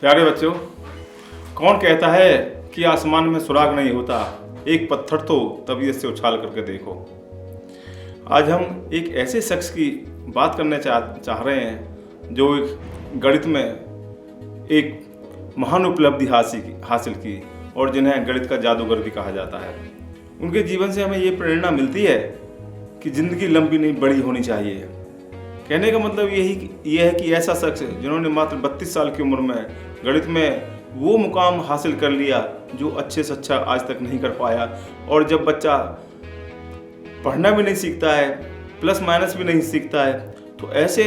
प्यारे बच्चों, कौन कहता है कि आसमान में सुराग नहीं होता? एक पत्थर तो तबीयत से उछाल करके देखो। आज हम एक ऐसे शख्स की बात करने चाह रहे हैं जो एक गणित में एक महान उपलब्धि हासिल की और जिन्हें गणित का जादूगर भी कहा जाता है। उनके जीवन से हमें ये प्रेरणा मिलती है कि ज़िंदगी लंबी नहीं बड़ी होनी चाहिए। कहने का मतलब ये है कि ऐसा शख्स जिन्होंने मात्र 32 साल की उम्र में गणित में वो मुकाम हासिल कर लिया जो अच्छे से अच्छा आज तक नहीं कर पाया। और जब बच्चा पढ़ना भी नहीं सीखता है, प्लस माइनस भी नहीं सीखता है, तो ऐसी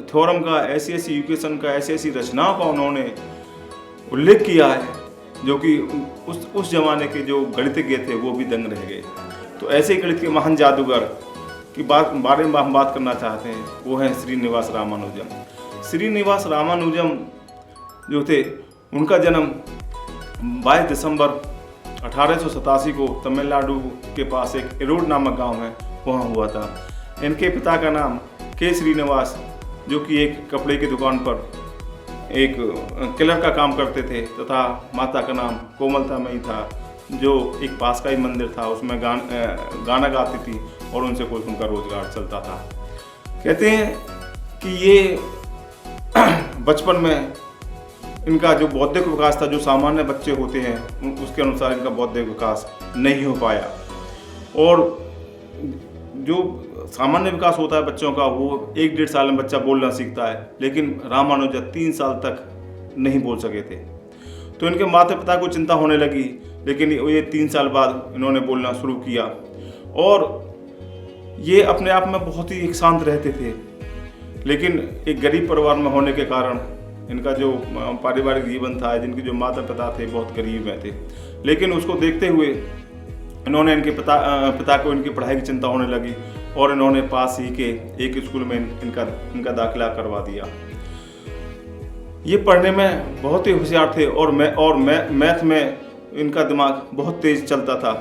थ्योरम का, ऐसी इक्वेशन का, ऐसी रचनाओं का उन्होंने उल्लेख किया है जो कि उस जमाने के जो गणितज्ञ थे वो भी दंग रह गए। तो ऐसे ही गणित के महान जादूगर की बारे में हम बात करना चाहते हैं, वो हैं श्रीनिवास रामानुजम। श्रीनिवास रामानुजम जो थे, उनका जन्म 22 दिसंबर 1887 को तमिलनाडु के पास एक एरोड नामक गांव है, वहाँ हुआ था। इनके पिता का नाम के श्रीनिवास, जो कि एक कपड़े की दुकान पर एक क्लर्क का काम करते थे, तथा माता का नाम कोमलता मई था, जो एक पास का ही मंदिर था, उसमें गाना गाती थी और उनसे कुछ उनका रोजगार चलता था। कहते हैं कि ये बचपन में इनका जो बौद्धिक विकास था, जो सामान्य बच्चे होते हैं उसके अनुसार इनका बौद्धिक विकास नहीं हो पाया। और जो सामान्य विकास होता है बच्चों का, वो 1-1.5 साल में बच्चा बोलना सीखता है, लेकिन रामानुजन 3 साल तक नहीं बोल सके थे। तो इनके माता पिता को चिंता होने लगी, लेकिन ये 3 साल बाद इन्होंने बोलना शुरू किया। और ये अपने आप में बहुत ही एक शांत रहते थे, लेकिन एक गरीब परिवार में होने के कारण इनका जो पारिवारिक जीवन था, जिनके जो माता पिता थे बहुत गरीब में थे, लेकिन उसको देखते हुए इन्होंने इनके पिता को इनकी पढ़ाई की चिंता होने लगी और इन्होंने पास ही के एक स्कूल में इनका दाखिला करवा दिया। ये पढ़ने में बहुत ही होशियार थे और मैथ में इनका दिमाग बहुत तेज चलता था।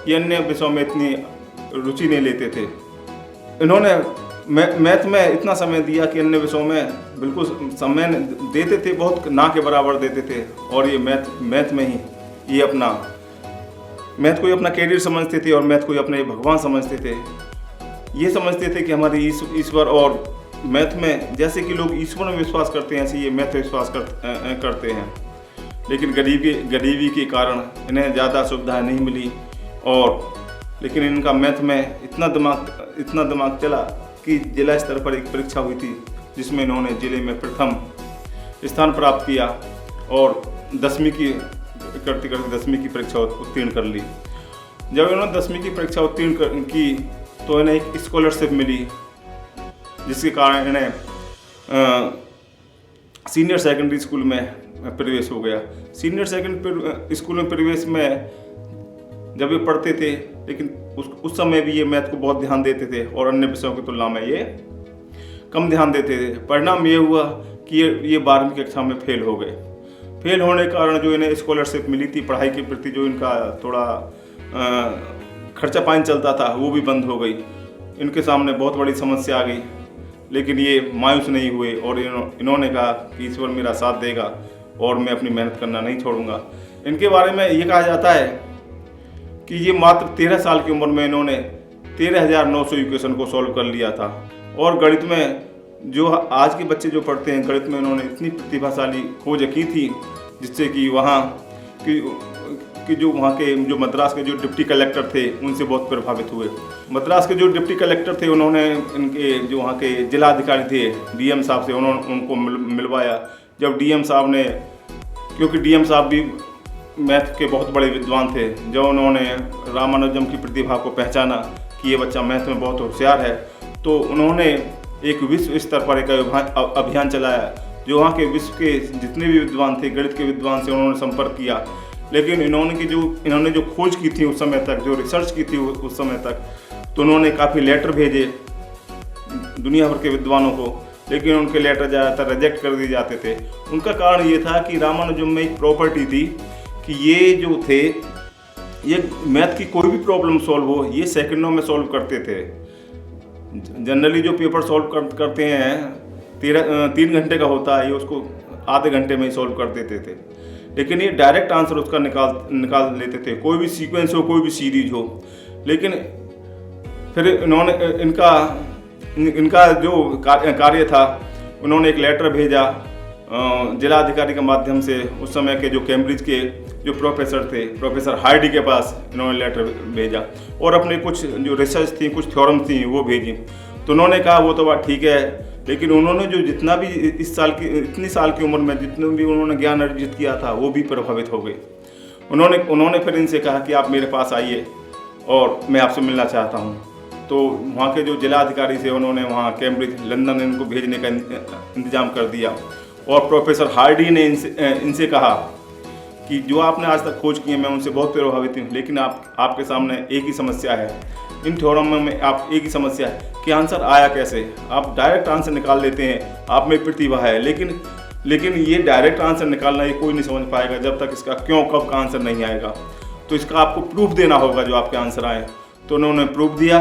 ये अन्य विषयों में इतनी रुचि नहीं लेते थे। इन्होंने मैथ में इतना समय दिया कि अन्य विषयों में बिल्कुल समय देते थे, बहुत ना के बराबर देते थे। और ये मैथ में ही ये मैथ को ही अपना कैरियर समझते थे और मैथ को ही अपने भगवान समझते थे। ये समझते थे कि हमारे ईश्वर, और मैथ में जैसे कि लोग ईश्वर में विश्वास करते हैं, ऐसे ये मैथ में विश्वास करते हैं। लेकिन गरीबी के कारण इन्हें ज़्यादा सुविधाएं नहीं मिली, और लेकिन इनका मैथ में इतना दिमाग चला कि जिला स्तर पर एक परीक्षा हुई थी, जिसमें इन्होंने जिले में प्रथम स्थान प्राप्त किया और 10वीं की परीक्षा उत्तीर्ण कर ली। जब इन्होंने 10वीं की परीक्षा उत्तीर्ण की तो इन्हें एक स्कॉलरशिप मिली, जिसके कारण इन्हें सीनियर सेकेंडरी स्कूल में प्रवेश हो गया। सीनियर सेकेंडरी स्कूल में प्रवेश में जब ये पढ़ते थे, लेकिन उस समय भी ये मैथ को बहुत ध्यान देते थे और अन्य विषयों की तुलना में ये कम ध्यान देते थे। परिणाम ये हुआ कि ये 12वीं कक्षा में फेल हो गए। फेल होने के कारण जो इन्हें स्कॉलरशिप मिली थी, पढ़ाई के प्रति जो इनका थोड़ा खर्चा पानी चलता था, वो भी बंद हो गई। इनके सामने बहुत बड़ी समस्या आ गई, लेकिन ये मायूस नहीं हुए और इन्होंने कहा कि ईश्वर मेरा साथ देगा और मैं अपनी मेहनत करना नहीं छोड़ूंगा। इनके बारे में ये कहा जाता है कि ये मात्र 13 साल की उम्र में इन्होंने 13,900 इक्वेशन को सॉल्व कर लिया था। और गणित में जो आज के बच्चे जो पढ़ते हैं, गणित में इन्होंने इतनी प्रतिभाशाली खोज की थी, जिससे कि वहाँ जो मद्रास के जो डिप्टी कलेक्टर थे उनसे बहुत प्रभावित हुए। मद्रास के जो डिप्टी कलेक्टर थे, उन्होंने इनके जो वहाँ के जिलाधिकारी थे डीएम साहब से उनको मिलवाया। जब डीएम साहब ने, क्योंकि डीएम साहब भी मैथ के बहुत बड़े विद्वान थे, जब उन्होंने रामानुजम की प्रतिभा को पहचाना कि ये बच्चा मैथ में बहुत होशियार है, तो उन्होंने एक विश्व स्तर पर एक अभियान चलाया। जो वहाँ के विश्व के जितने भी विद्वान थे, गणित के विद्वान से उन्होंने संपर्क किया। लेकिन इन्होंने जो खोज की थी उस समय तक, जो रिसर्च की थी उस समय तक, तो उन्होंने काफ़ी लेटर भेजे दुनिया भर के विद्वानों को, लेकिन उनके लेटर ज़्यादातर रिजेक्ट कर दिए जाते थे। उनका कारण ये था कि रामानुजम में एक प्रॉपर्टी थी कि ये जो थे, ये मैथ की कोई भी प्रॉब्लम सॉल्व हो, ये सेकंडों में सॉल्व करते थे। जनरली जो पेपर सॉल्व करते हैं 3 घंटे का होता है, ये उसको आधे घंटे में ही सॉल्व कर देते थे। लेकिन ये डायरेक्ट आंसर उसका निकाल लेते थे, कोई भी सीक्वेंस हो, कोई भी सीरीज हो। लेकिन फिर इन्होंने इनका जो कार्य था, उन्होंने एक लेटर भेजा जिला अधिकारी के माध्यम से। उस समय के जो कैम्ब्रिज के जो प्रोफेसर थे, प्रोफेसर हार्डी के पास इन्होंने लेटर भेजा और अपने कुछ जो रिसर्च थी, कुछ थ्योरम थी वो भेजी। तो उन्होंने कहा वो तो बात ठीक है, लेकिन उन्होंने जो जितना भी इतनी साल की उम्र में जितना भी उन्होंने ज्ञान अर्जित किया था वो भी प्रभावित हो गए। उन्होंने फिर इनसे कहा कि आप मेरे पास आइए और मैं आपसे मिलना चाहता हूँ। तो वहाँ के जो जिला अधिकारी थे उन्होंने वहाँ कैम्ब्रिज लंदन इनको भेजने का इंतज़ाम कर दिया। और प्रोफेसर हार्डी ने इनसे कहा कि जो आपने आज तक खोज की है मैं उनसे बहुत प्रभावित हूँ, लेकिन आपके सामने एक ही समस्या है, इन थ्योरम में आप एक ही समस्या है कि आंसर आया कैसे। आप डायरेक्ट आंसर निकाल लेते हैं, आप में प्रतिभा है, लेकिन ये डायरेक्ट आंसर निकालना ये कोई नहीं समझ पाएगा जब तक इसका क्यों कब का आंसर नहीं आएगा। तो इसका आपको प्रूफ देना होगा जो आपके आंसर आए। तो उन्होंने प्रूफ दिया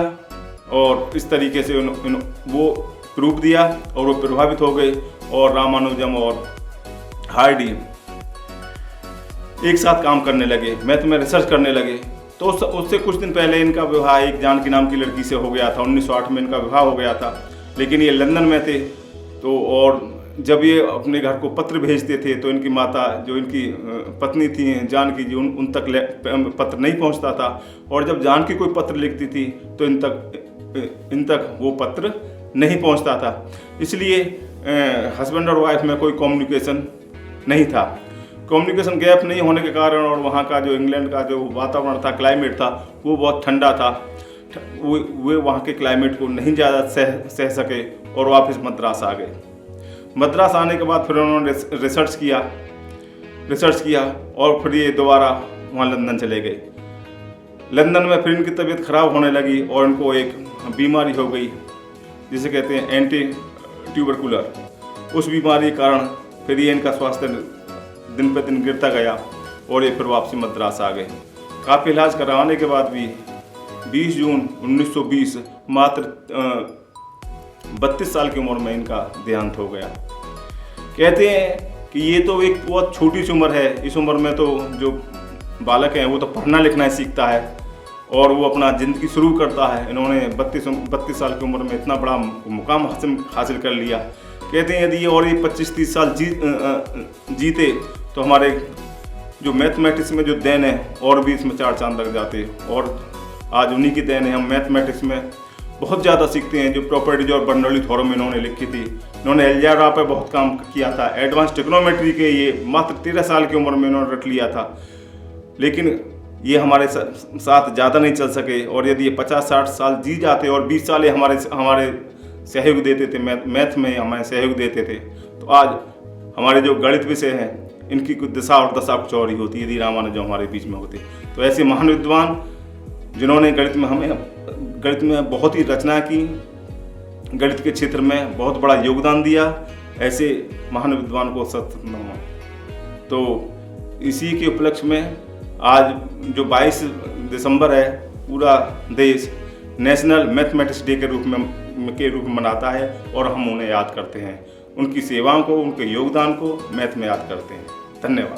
और इस तरीके से वो प्रूफ दिया और वो प्रभावित हो गए और रामानुजम और हार्डी एक साथ काम करने लगे, मैथ में रिसर्च करने लगे। तो उससे कुछ दिन पहले इनका विवाह एक जानकी नाम की लड़की से हो गया था। 1908 में इनका विवाह हो गया था, लेकिन ये लंदन में थे। तो और जब ये अपने घर को पत्र भेजते थे तो इनकी माता, जो इनकी पत्नी थी जानकी जी, उन तक पत्र नहीं पहुंचता था। और जब जानकी कोई पत्र लिखती थी तो इन तक वो पत्र नहीं पहुंचता था। इसलिए हस्बैंड और वाइफ में कोई कम्युनिकेशन नहीं था। कम्युनिकेशन गैप नहीं होने के कारण और वहाँ का जो इंग्लैंड का जो वातावरण था, क्लाइमेट था, वो बहुत ठंडा था। वे वहाँ के क्लाइमेट को नहीं ज़्यादा सह सके और वापस मद्रास आ गए। मद्रास आने के बाद फिर उन्होंने रिसर्च किया और फिर ये दोबारा वहाँ लंदन चले गए। लंदन में फिर इनकी तबीयत खराब होने लगी और इनको एक बीमारी हो गई जिसे कहते हैं एंटी ट्यूबरकुलर। उस बीमारी के कारण फिर ये इनका स्वास्थ्य दिन पर दिन गिरता गया और ये फिर वापसी मद्रास आ गए। काफ़ी इलाज करवाने के बाद भी 20 जून 1920 मात्र 32 साल की उम्र में इनका देहांत हो गया। कहते हैं कि ये तो एक बहुत छोटी सी उम्र है। इस उम्र में तो जो बालक हैं वो तो पढ़ना लिखना ही सीखता है और वो अपना ज़िंदगी शुरू करता है। इन्होंने 32 साल की उम्र में इतना बड़ा मुकाम हासिल कर लिया। कहते हैं यदि और ये 25-30 साल जीते तो हमारे जो मैथमेटिक्स में जो देन है और भी इसमें 4 चांद लग जाते। और आज उन्हीं की देन है, हम मैथमेटिक्स में बहुत ज़्यादा सीखते हैं। जो प्रॉपर्टीज और बर्नौली थ्योरम इन्होंने लिखी थी, इन्होंने अलजेब्रा पर बहुत काम किया था। एडवांस ट्रिग्नोमेट्री के ये मात्र 13 साल की उम्र में इन्होंने रख लिया था। लेकिन ये हमारे साथ ज़्यादा नहीं चल सके और यदि ये 50-60 साल जी जाते और 20 साल ये हमारे सहयोग देते थे, मैथ में हमें सहयोग देते थे, तो आज हमारे जो गणित विषय हैं इनकी कुछ दिशा और दशा कुछ और ही होती यदि रामानुजम हमारे बीच में होते। तो ऐसे महान विद्वान जिन्होंने गणित में बहुत ही रचना की, गणित के क्षेत्र में बहुत बड़ा योगदान दिया, ऐसे महान विद्वान को सत नमन। तो इसी के उपलक्ष्य में आज जो 22 दिसंबर है पूरा देश नेशनल मैथमेटिक्स डे के रूप में मनाता है और हम उन्हें याद करते हैं। उनकी सेवाओं को, उनके योगदान को मैथ में याद करते हैं। धन्यवाद।